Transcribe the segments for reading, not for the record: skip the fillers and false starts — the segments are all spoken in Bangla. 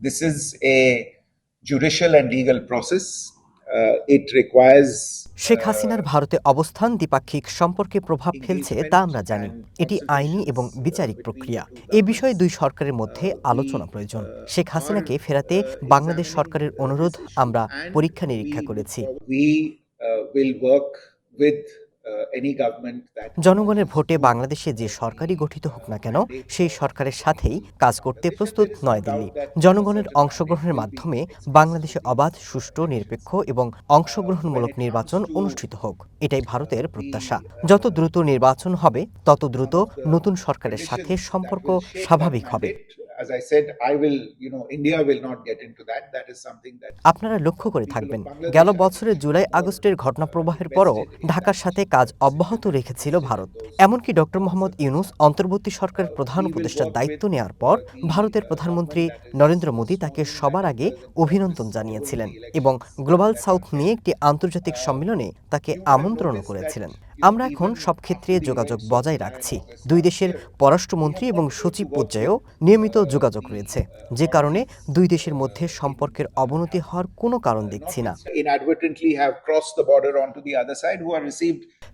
This is a judicial and legal process. It requires Sheikh হাসিনার ভারতে অবস্থান দ্বিপাক্ষিক সম্পর্কে প্রভাব ফেলছে তা আমরা জানি। এটি আইনি এবং বিচারিক প্রক্রিয়া। এ বিষয়ে দুই সরকারের মধ্যে আলোচনা প্রয়োজন। শেখ হাসিনাকে ফেরাতে বাংলাদেশ সরকারের অনুরোধ আমরা পরীক্ষা নিরীক্ষা করেছি। we will work with any government that জনগণের ভোটে বাংলাদেশে যে সরকারই গঠিত হোক না কেন, সেই সরকারের সাথেই কাজ করতে প্রস্তুত নয়াদিল্লি। জনগণের অংশগ্রহণের মাধ্যমে বাংলাদেশে অবাধ, সুষ্ঠু, নিরপেক্ষ এবং অংশগ্রহণমূলক নির্বাচন অনুষ্ঠিত হোক, এটাই ভারতের প্রত্যাশা। যত দ্রুত নির্বাচন হবে, তত দ্রুত নতুন সরকারের সাথে সম্পর্ক স্বাভাবিক হবে। As I said, India will not get into that. That is something that আপনারা লক্ষ্য করে থাকবেন, গেল বছরের জুলাই আগস্টের ঘটনাপ্রবাহের পরও ঢাকার সাথে কাজ অব্যাহত রেখেছিল ভারত। এমনকি ডক্টর মোহাম্মদ ইউনূস অন্তর্বর্তী সরকারের প্রধান উপদেষ্টার দায়িত্ব নেওয়ার পর ভারতের প্রধানমন্ত্রী নরেন্দ্র মোদী তাকে সবার আগে অভিনন্দন জানিয়েছিলেন এবং গ্লোবাল সাউথ নিয়ে একটি আন্তর্জাতিক সম্মেলনে তাকে আমন্ত্রণও করেছিলেন। আমরা এখন সব ক্ষেত্রে যোগাযোগ বজায় রাখছি। দুই দেশের পররাষ্ট্রমন্ত্রী এবং সচিব পর্যায়েও নিয়মিত যোগাযোগ রয়েছে, যে কারণে দুই দেশের মধ্যে সম্পর্কের অবনতি হওয়ার কোনো কারণ দেখছি না।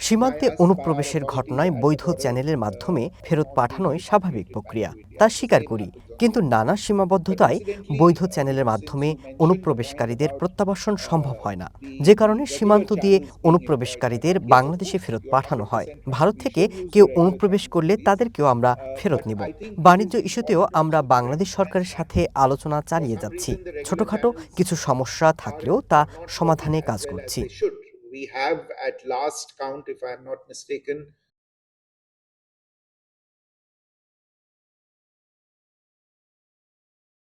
সীমান্তে অনুপ্রবেশের ঘটনায় বৈধ চ্যানেলের মাধ্যমে ফেরত পাঠানোই স্বাভাবিক প্রক্রিয়া, তা স্বীকার করি। কিন্তু নানা সীমাবদ্ধতায় বৈধ চ্যানেলের মাধ্যমে অনুপ্রবেশকারীদের প্রত্যাবাসন সম্ভব হয় না, যে কারণে সীমান্ত দিয়ে অনুপ্রবেশকারীদের বাংলাদেশে ফেরত পাঠানো হয়। ভারত থেকে কেউ অনুপ্রবেশ করলে তাদেরকেও আমরা ফেরত নিব। বাণিজ্য ইস্যুতেও আমরা বাংলাদেশ সরকারের সাথে আলোচনা চালিয়ে যাচ্ছি। ছোটখাটো কিছু সমস্যা থাকলেও তা সমাধানে কাজ করছি। We have, at last count, if I am not mistaken,